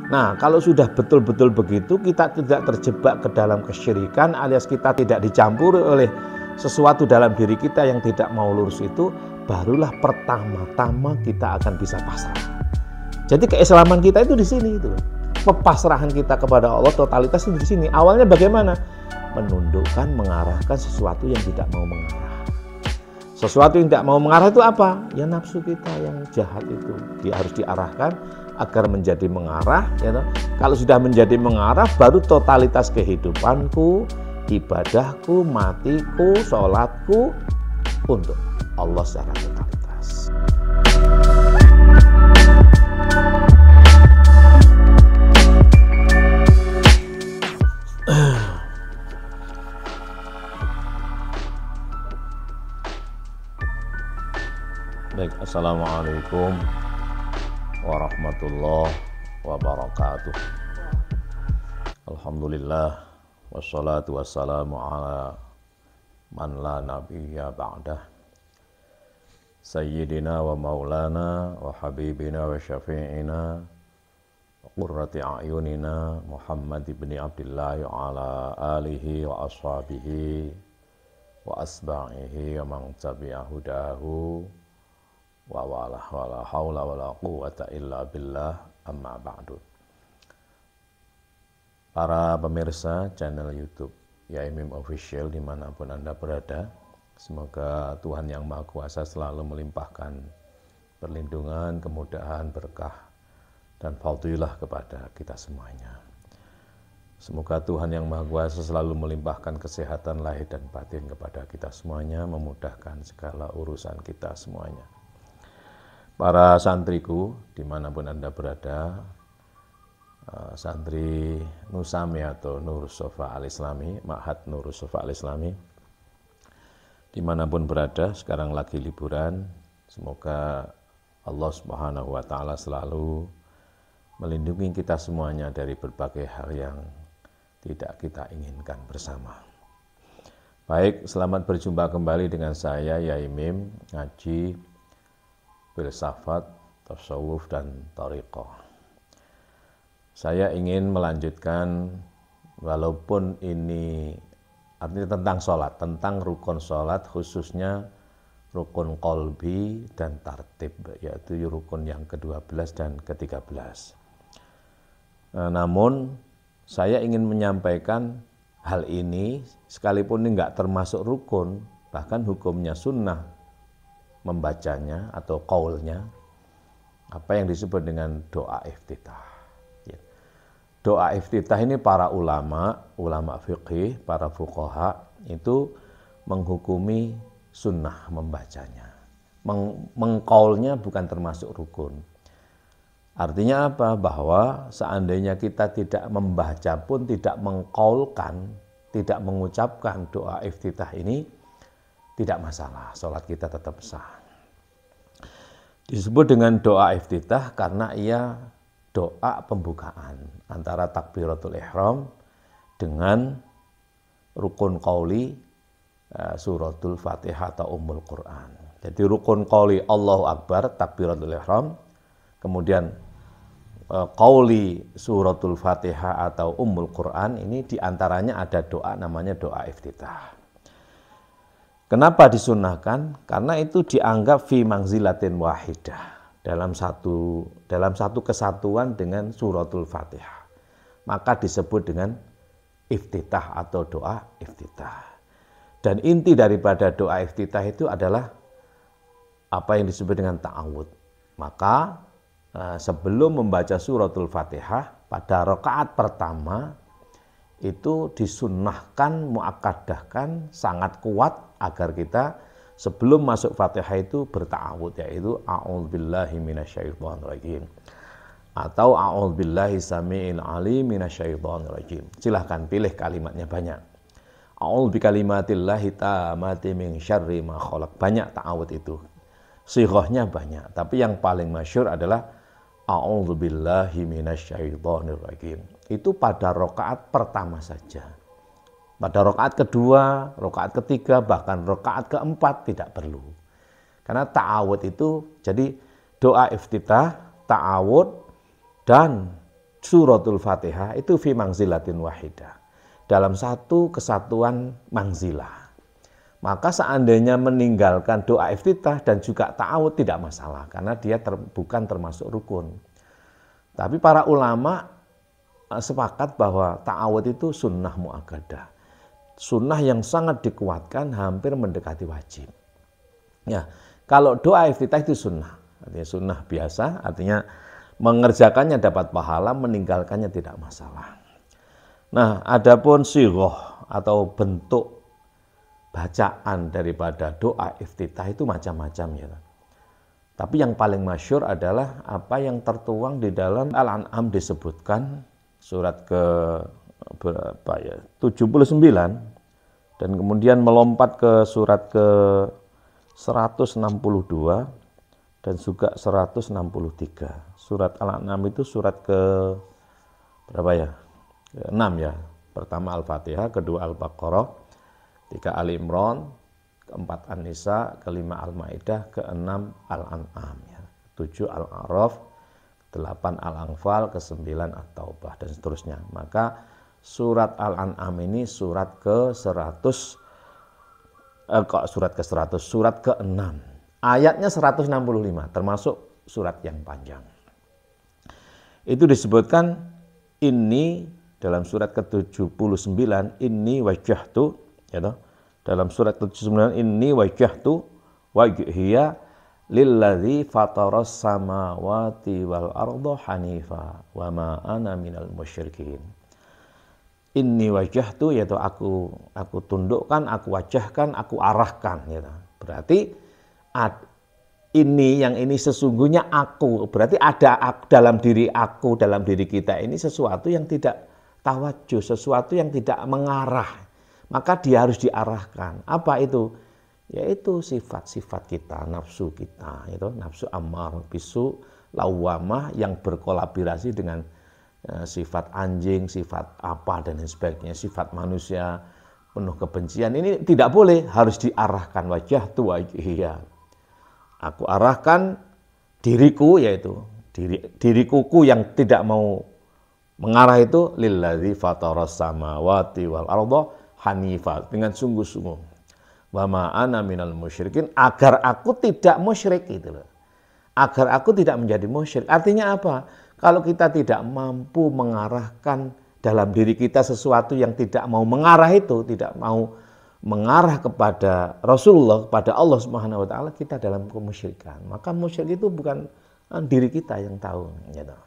Nah, kalau sudah betul-betul begitu, kita tidak terjebak ke dalam kesyirikan alias kita tidak dicampuri oleh sesuatu dalam diri kita yang tidak mau lurus itu, barulah pertama-tama kita akan bisa pasrah. Jadi keislaman kita itu di sini itu loh. Pepasrahan kita kepada Allah totalitas itu di sini. Awalnya bagaimana? Menundukkan, mengarahkan sesuatu yang tidak mau mengarah. Sesuatu yang tidak mau mengarah itu apa? Ya nafsu kita yang jahat itu. Dia harus diarahkan agar menjadi mengarah. Ya, kalau sudah menjadi mengarah, baru totalitas kehidupanku, ibadahku, matiku, sholatku untuk Allah secara totalitas. Baik, assalamualaikum warahmatullahi wabarakatuh. Alhamdulillah wassalatu wassalamu ala man la nabiyya ba'dah sayyidina wa maulana wa habibina wa syafi'ina wa qurrati a'yunina Muhammad ibn Abdullah wa ala alihi wa ashabihi wa asba'ihi wa man tabi'a hudahu wa wala haula wala quwwata illa billah, amma ba'du. Para pemirsa channel YouTube Yaimim Official dimanapun Anda berada, semoga Tuhan Yang Maha Kuasa selalu melimpahkan perlindungan, kemudahan, berkah, dan fadilah kepada kita semuanya. Semoga Tuhan Yang Maha Kuasa selalu melimpahkan kesehatan lahir dan batin kepada kita semuanya, memudahkan segala urusan kita semuanya. Para santriku dimanapun Anda berada, santri Nusami atau Nur Sofa Al-Islami, Ma'had Nur Sofa Al-Islami, dimanapun berada, sekarang lagi liburan, semoga Allah Subhanahu wa Ta'ala selalu melindungi kita semuanya dari berbagai hal yang tidak kita inginkan bersama. Baik, selamat berjumpa kembali dengan saya Yaimim, ngaji filsafat, tasawuf, dan thariqah. Saya ingin melanjutkan, walaupun ini artinya tentang sholat, tentang rukun sholat, khususnya rukun qalbi dan tartib, yaitu rukun yang ke-12 dan ke-13. Namun, saya ingin menyampaikan hal ini, sekalipun ini enggak termasuk rukun, bahkan hukumnya sunnah, membacanya atau qaulnya, apa yang disebut dengan doa iftitah. Doa iftitah ini para ulama fiqih, para fuqaha itu menghukumi sunnah membacanya. Mengqaulnya bukan termasuk rukun. Artinya apa? Bahwa seandainya kita tidak membaca pun, tidak mengqaulkan, tidak mengucapkan doa iftitah ini, tidak masalah, sholat kita tetap sah. Disebut dengan doa iftitah karena ia doa pembukaan antara takbiratul ihram dengan rukun qauli suratul Fatihah atau Ummul Quran. Jadi rukun qauli Allahu Akbar, takbiratul ihram, kemudian qauli suratul Fatihah atau Ummul Quran, ini diantaranya ada doa namanya doa iftitah. Kenapa disunnahkan? Karena itu dianggap fi manzilatin wahidah, dalam satu kesatuan dengan suratul Fatihah. Maka disebut dengan iftitah atau doa iftitah. Dan inti daripada doa iftitah itu adalah apa yang disebut dengan ta'awud. Maka sebelum membaca suratul Fatihah pada rakaat pertama itu disunnahkan, muakkadahkan, sangat kuat agar kita sebelum masuk Fatihah itu berta'awud, yaitu a'udzubillahi minasyaitonirrajim atau a'udzubillahi samiil alim minasyaitonirrajim. Silahkan pilih kalimatnya banyak. A'udzu bikalimatillahi tammati min syarri ma khalaq. Banyak ta'awud itu. Sighahnya banyak, tapi yang paling masyhur adalah a'udzubillahi minasyaitonirrajim. Itu pada rakaat pertama saja. Pada rakaat kedua, rakaat ketiga, bahkan rakaat keempat tidak perlu. Karena ta'awud itu, jadi doa iftitah, ta'awud, dan suratul Fatihah itu fi mangzilatin wahidah. Dalam satu kesatuan mangzilah. Maka seandainya meninggalkan doa iftitah dan juga ta'awud tidak masalah. Karena dia bukan termasuk rukun. Tapi para ulama sepakat bahwa ta'awud itu sunnah mu'akkadah. Sunnah yang sangat dikuatkan, hampir mendekati wajib. Ya, kalau doa iftitah itu sunnah. Artinya sunnah biasa, artinya mengerjakannya dapat pahala, meninggalkannya tidak masalah. Nah, adapun sighah atau bentuk bacaan daripada doa iftitah itu macam-macam ya. Tapi yang paling masyhur adalah apa yang tertuang di dalam Al-An'am disebutkan surat ke berapa ya? 79 dan kemudian melompat ke surat ke 162 dan juga 163. Surat Al-An'am itu surat ke berapa ya? Ke 6 ya. Pertama Al-Fatihah, kedua Al-Baqarah, 3 Ali Imran, keempat An-Nisa, kelima Al-Maidah, keenam Al-An'am, ya. 7 Al-A'raf, 8 Al-Anfal, ke-9 At-Taubah, dan seterusnya. Maka surat Al-An'am ini surat ke-100, surat ke-6. Ayatnya 165, termasuk surat yang panjang. Itu disebutkan ini dalam surat ke-79, ini wajjahtu, ya toh? Dalam surat 79 ini wajjahtu wajhiya lilladzi fataras samawati wal arda hanifa wa ma ana minal musyrikin. Inni wajjahtu, yaitu aku tundukkan, aku wajahkan, aku arahkan, ya toh? Berarti ini yang ini sesungguhnya aku, berarti ada dalam diri aku, dalam diri kita ini sesuatu yang tidak tawajuh, sesuatu yang tidak mengarah. Maka dia harus diarahkan. Apa itu? Yaitu sifat-sifat kita, nafsu kita, itu nafsu ammar, bisu, lawamah yang berkolaborasi dengan sifat anjing, sifat apa dan lain sebagainya, sifat manusia penuh kebencian. Ini tidak boleh, harus diarahkan. Wajjahtu wajhiya. Aku arahkan diriku, yaitu dirikuku yang tidak mau mengarah itu lilladzi fataras samawati wal arda hanifah, dengan sungguh-sungguh. Wa ma ana minal musyrikin, agar aku tidak musyrik, gitu loh. Agar aku tidak menjadi musyrik. Artinya apa? Kalau kita tidak mampu mengarahkan dalam diri kita sesuatu yang tidak mau mengarah itu, tidak mau mengarah kepada Rasulullah, kepada Allah Subhanahu wa taala, kita dalam kemusyrikan. Maka musyrik itu bukan diri kita yang tahu, gitu.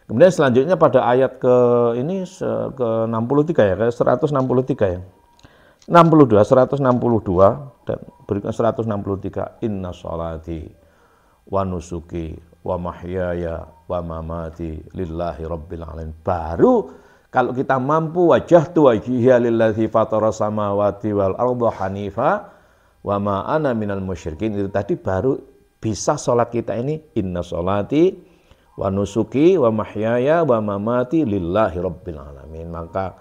Kemudian selanjutnya pada ayat ke 63 ya, ke 163 ya. 62, 162 dan berikutnya 163. Inna sholati wa nusuki wa mahyaya wa mamati lillahi rabbil alamin. Baru kalau kita mampu wajjahtu wajhiya lillazi fatara samawati wal arda hanifa wa ma ana minal musyrikin, itu tadi baru bisa sholat kita ini inna sholati wa nusuki wa mahyaya wa mamati lillahi rabbil alamin. Maka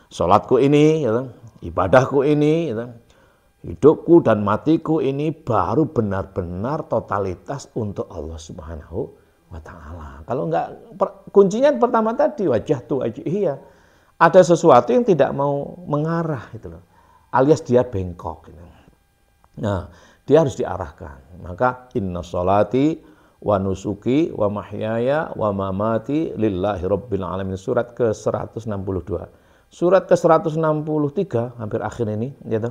salatku ini, ya, ibadahku ini, ya, hidupku dan matiku ini baru benar-benar totalitas untuk Allah Subhanahu wa taala. Kalau enggak, kuncinya pertama tadi wajjahtu wajhiya. Ada sesuatu yang tidak mau mengarah, gitu loh. Alias dia bengkok, gitu. Nah, dia harus diarahkan. Maka inna sholati wa nusuki wa mahyaya wa mamati lillahi rabbil alamin, surat ke-162. Surat ke-163 hampir akhir ini, gitu.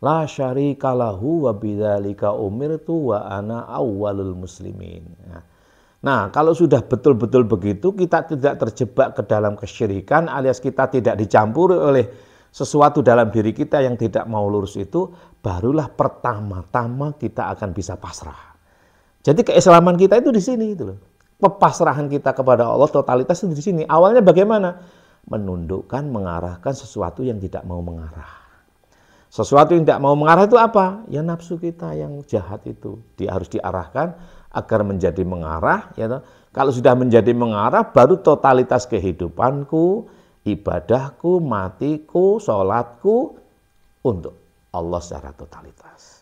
La syarika lahu wa bidzalika umirtu wa ana awwalul muslimin. Nah, kalau sudah betul-betul begitu, kita tidak terjebak ke dalam kesyirikan, alias kita tidak dicampuri oleh sesuatu dalam diri kita yang tidak mau lurus, itu barulah pertama-tama kita akan bisa pasrah. Jadi keislaman kita itu di sini, itu loh. Pepasrahan kita kepada Allah, totalitas itu di sini. Awalnya bagaimana? Menundukkan, mengarahkan sesuatu yang tidak mau mengarah. Sesuatu yang tidak mau mengarah itu apa? Ya nafsu kita yang jahat itu. Dia harus diarahkan agar menjadi mengarah. Ya, kalau sudah menjadi mengarah, baru totalitas kehidupanku, ibadahku, matiku, sholatku untuk Allah secara totalitas.